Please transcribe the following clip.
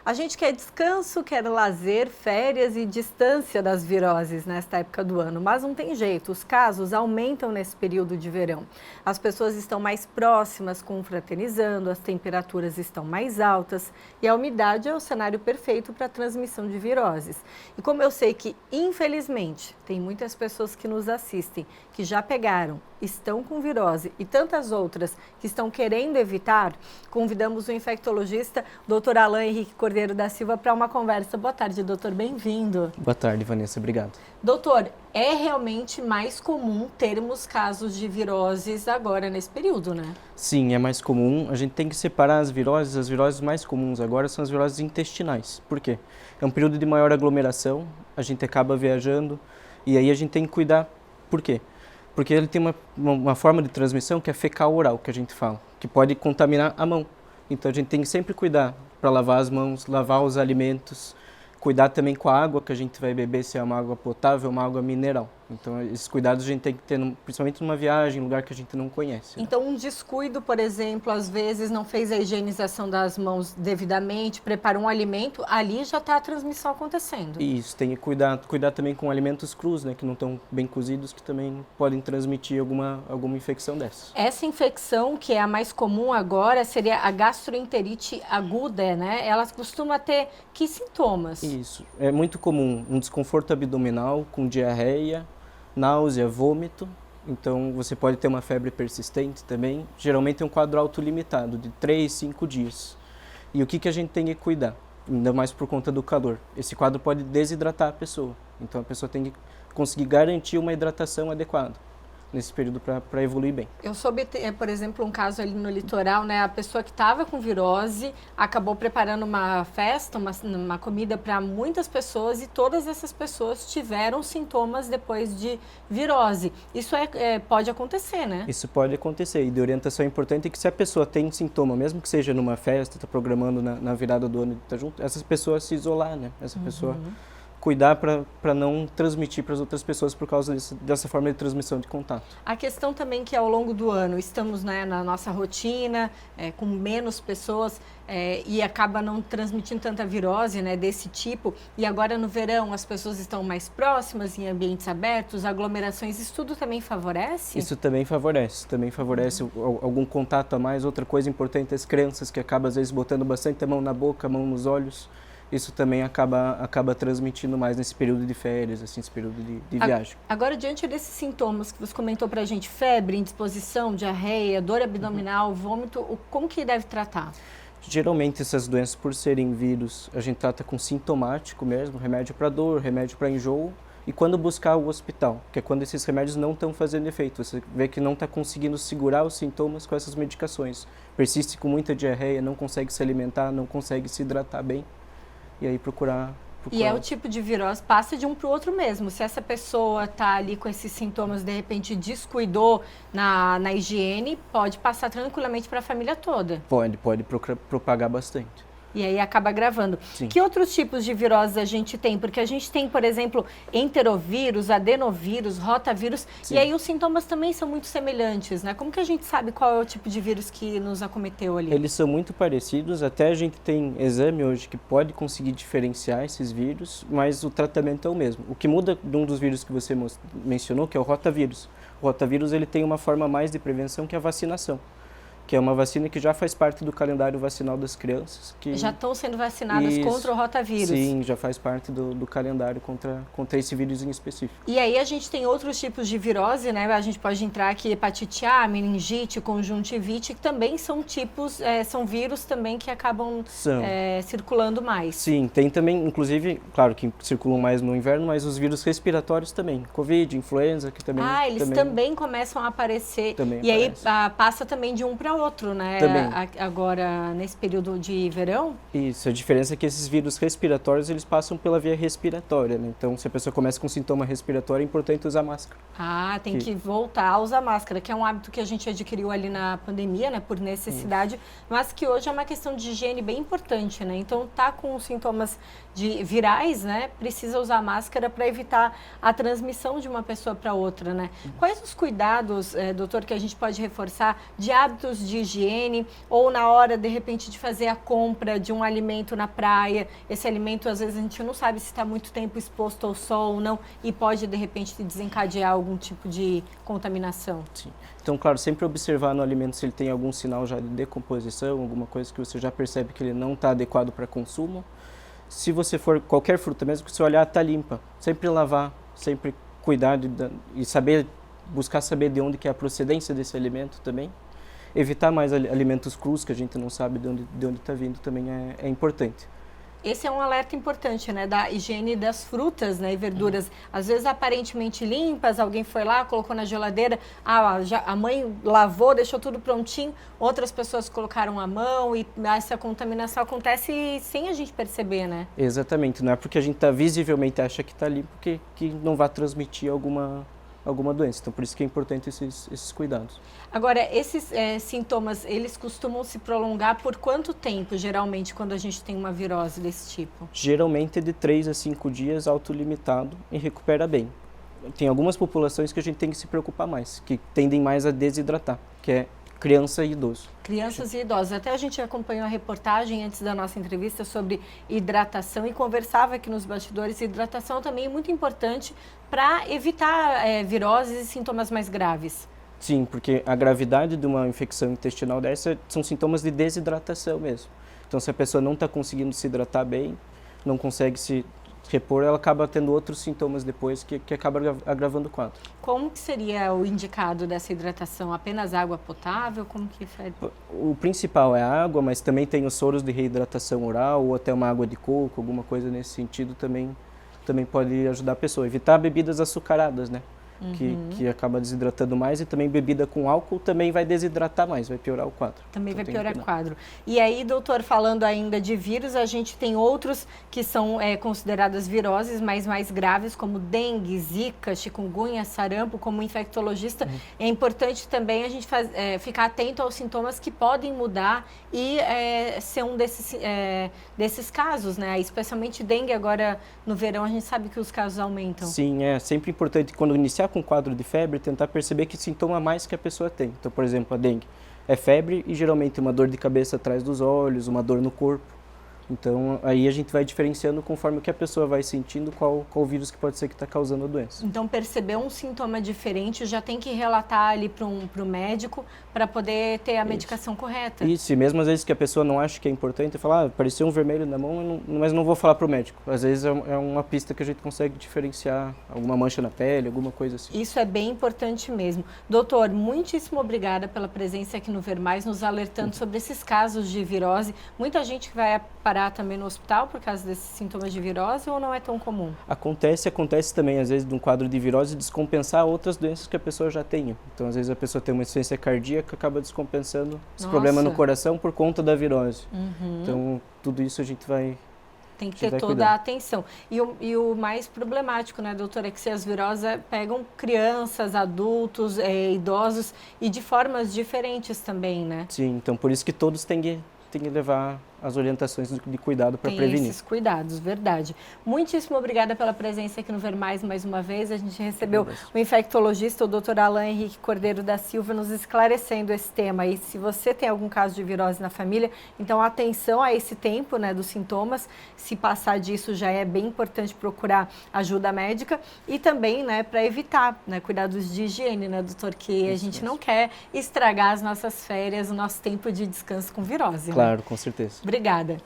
A gente quer descanso, quer lazer, férias e distância das viroses nesta época do ano, mas não tem jeito, os casos aumentam nesse período de verão. As pessoas estão mais próximas, confraternizando, as temperaturas estão mais altas e a umidade é o cenário perfeito para a transmissão de viroses. E como eu sei que, infelizmente, tem muitas pessoas que nos assistem que já pegaram, estão com virose e tantas outras que estão querendo evitar, convidamos o infectologista Dr. Alain Henrique Cordeiro da Silva para uma conversa. Boa tarde, doutor, bem-vindo. Boa tarde, Vanessa, obrigado. Doutor, é realmente mais comum termos casos de viroses agora nesse período, né? Sim, é mais comum. A gente tem que separar as viroses mais comuns agora são as viroses intestinais. Por quê? É um período de maior aglomeração, a gente acaba viajando e aí a gente tem que cuidar. Por quê? Porque ele tem uma forma de transmissão que é fecal-oral, que a gente fala, que pode contaminar a mão. Então a gente tem que sempre cuidar para lavar as mãos, lavar os alimentos, cuidar também com a água que a gente vai beber, se é uma água potável ou uma água mineral. Então esses cuidados a gente tem que ter, principalmente numa viagem, lugar que a gente não conhece. Né? Então um descuido, por exemplo, às vezes não fez a higienização das mãos devidamente, preparou um alimento, ali já está a transmissão acontecendo. Isso, tem que cuidar também com alimentos crus, né, que não estão bem cozidos, que também podem transmitir alguma infecção dessas. Essa infecção, que é a mais comum agora, seria a gastroenterite aguda, né? Ela costuma ter que sintomas? Isso, é muito comum um desconforto abdominal com diarreia, náusea, vômito. Então você pode ter uma febre persistente também. Geralmente é um quadro autolimitado, de 3, 5 dias. E o que a gente tem que cuidar? Ainda mais por conta do calor. Esse quadro pode desidratar a pessoa. Então a pessoa tem que conseguir garantir uma hidratação adequada nesse período para evoluir bem. Eu soube, por exemplo, um caso ali no litoral, né? A pessoa que estava com virose acabou preparando uma festa, uma comida para muitas pessoas e todas essas pessoas tiveram sintomas depois de virose. Isso pode acontecer, né? Isso pode acontecer. E de orientação importante é que se a pessoa tem sintoma, mesmo que seja numa festa, está programando na virada do ano de estar junto, essas pessoas se isolar, né? Essa pessoa cuidar para não transmitir para as outras pessoas por causa dessa forma de transmissão de contato. A questão também que ao longo do ano estamos, né, na nossa rotina, com menos pessoas e acaba não transmitindo tanta virose, né, desse tipo. E agora no verão as pessoas estão mais próximas, em ambientes abertos, aglomerações, isso tudo também favorece? Isso também favorece algum contato a mais. Outra coisa importante, as crianças que acabam às vezes botando bastante a mão na boca, a mão nos olhos. Isso também acaba transmitindo mais nesse período de férias, assim, esse período de viagem. Agora, diante desses sintomas que você comentou pra gente, febre, indisposição, diarreia, dor abdominal, vômito, como que deve tratar? Geralmente essas doenças, por serem vírus, a gente trata com sintomático mesmo, remédio para dor, remédio para enjoo, e quando buscar o hospital, que é quando esses remédios não estão fazendo efeito, você vê que não está conseguindo segurar os sintomas com essas medicações, persiste com muita diarreia, não consegue se alimentar, não consegue se hidratar bem. E aí procurar... E é o tipo de virose, passa de um para o outro mesmo. Se essa pessoa está ali com esses sintomas, de repente descuidou na higiene, pode passar tranquilamente para a família toda. Pode propagar bastante. E aí acaba agravando. Sim. Que outros tipos de viroses a gente tem? Porque a gente tem, por exemplo, enterovírus, adenovírus, rotavírus, Sim. E aí os sintomas também são muito semelhantes, né? Como que a gente sabe qual é o tipo de vírus que nos acometeu ali? Eles são muito parecidos, até a gente tem exame hoje que pode conseguir diferenciar esses vírus, mas o tratamento é o mesmo. O que muda de um dos vírus que você mencionou, que é o rotavírus. O rotavírus ele tem uma forma mais de prevenção que a vacinação, que é uma vacina que já faz parte do calendário vacinal das crianças. Que... Já estão sendo vacinadas contra o rotavírus? Sim, já faz parte do calendário contra esse vírus em específico. E aí a gente tem outros tipos de virose, né? A gente pode entrar aqui hepatite A, meningite, conjuntivite, que também são tipos, são vírus também que acabam circulando mais. Sim, tem também, inclusive, claro que circulam mais no inverno, mas os vírus respiratórios também, Covid, influenza, que também... eles também começam a aparecer. Aí passa também de um para outro, né? Também. Agora, nesse período de verão? Isso, a diferença é que esses vírus respiratórios, eles passam pela via respiratória, né? Então, se a pessoa começa com sintoma respiratório, é importante usar máscara. Tem que voltar a usar máscara, que é um hábito que a gente adquiriu ali na pandemia, né? Por necessidade, mas que hoje é uma questão de higiene bem importante, né? Então, tá com sintomas virais, né? Precisa usar máscara para evitar a transmissão de uma pessoa para outra, né? Quais os cuidados, doutor, que a gente pode reforçar de hábitos de higiene, ou na hora, de repente, de fazer a compra de um alimento na praia. Esse alimento, às vezes, a gente não sabe se está muito tempo exposto ao sol ou não, e pode, de repente, desencadear algum tipo de contaminação. Sim. Então, claro, sempre observar no alimento se ele tem algum sinal já de decomposição, alguma coisa que você já percebe que ele não está adequado para consumo. Se você for qualquer fruta, mesmo que você olhar, está limpa. Sempre lavar, sempre cuidar e buscar saber de onde que é a procedência desse alimento também. Evitar mais alimentos crus, que a gente não sabe de onde está vindo, também é importante. Esse é um alerta importante, né, da higiene das frutas, né, e verduras. Às vezes aparentemente limpas, alguém foi lá, colocou na geladeira, a mãe lavou, deixou tudo prontinho, outras pessoas colocaram a mão e essa contaminação acontece sem a gente perceber, né? Exatamente, não é porque a gente visivelmente acha que está limpo que não vai transmitir alguma doença. Então, por isso que é importante esses cuidados. Agora, esses sintomas, eles costumam se prolongar por quanto tempo, geralmente, quando a gente tem uma virose desse tipo? Geralmente é de 3 a 5 dias, autolimitado, e recupera bem. Tem algumas populações que a gente tem que se preocupar mais, que tendem mais a desidratar, que é criança e idoso. Crianças e idosos. Até a gente acompanhou a reportagem antes da nossa entrevista sobre hidratação e conversava aqui nos bastidores. Hidratação também é muito importante para evitar viroses e sintomas mais graves. Sim, porque a gravidade de uma infecção intestinal dessa são sintomas de desidratação mesmo. Então, se a pessoa não está conseguindo se hidratar bem, não consegue se repor, ela acaba tendo outros sintomas depois que acaba agravando o quadro. Como que seria o indicado dessa hidratação? Apenas água potável? Como que faz? O principal é a água, mas também tem os soros de reidratação oral ou até uma água de coco, alguma coisa nesse sentido também pode ajudar a pessoa. Evitar bebidas açucaradas, né? Que acaba desidratando mais, e também bebida com álcool também vai desidratar mais, vai piorar o quadro. Também então, vai piorar o quadro. E aí, doutor, falando ainda de vírus, a gente tem outros que são consideradas viroses, mas mais graves, como dengue, zika, chikungunya, sarampo. Como infectologista, é importante também a gente ficar atento aos sintomas que podem mudar e ser um desses casos, né? Especialmente dengue, agora no verão, a gente sabe que os casos aumentam. Sim, é sempre importante, quando iniciar com quadro de febre, tentar perceber que sintoma mais que a pessoa tem. Então, por exemplo, a dengue é febre e geralmente uma dor de cabeça atrás dos olhos, uma dor no corpo. Então, aí a gente vai diferenciando conforme o que a pessoa vai sentindo, qual vírus que pode ser que está causando a doença. Então, perceber um sintoma diferente, já tem que relatar ali para o médico para poder ter a medicação correta. Isso, e mesmo às vezes que a pessoa não acha que é importante, falar, apareceu um vermelho na mão, mas não vou falar para o médico. Às vezes é uma pista que a gente consegue diferenciar, alguma mancha na pele, alguma coisa assim. Isso é bem importante mesmo. Doutor, muitíssimo obrigada pela presença aqui no Ver Mais, nos alertando sobre esses casos de virose. Muita gente que vai parar também no hospital por causa desses sintomas de virose, ou não é tão comum? Acontece também, às vezes, de um quadro de virose descompensar outras doenças que a pessoa já tem. Então, às vezes, a pessoa tem uma insuficiência cardíaca, acaba descompensando esse problema no coração por conta da virose. Então, tudo isso a gente vai... Tem que ter toda a atenção. E o mais problemático, né, doutora, é que se as viroses pegam crianças, adultos, idosos, e de formas diferentes também, né? Sim, então por isso que todos têm que levar as orientações de cuidado para prevenir. Esses cuidados, verdade. Muitíssimo obrigada pela presença aqui no Ver Mais uma vez. A gente recebeu o infectologista, o Dr. Alan Henrique Cordeiro da Silva, nos esclarecendo esse tema. E se você tem algum caso de virose na família, então atenção a esse tempo, né, dos sintomas. Se passar disso, já é bem importante procurar ajuda médica. E também, né, para evitar, né, cuidados de higiene, né, doutor? Que a gente não quer estragar as nossas férias, o nosso tempo de descanso com virose. Claro, né? com certeza. Obrigada.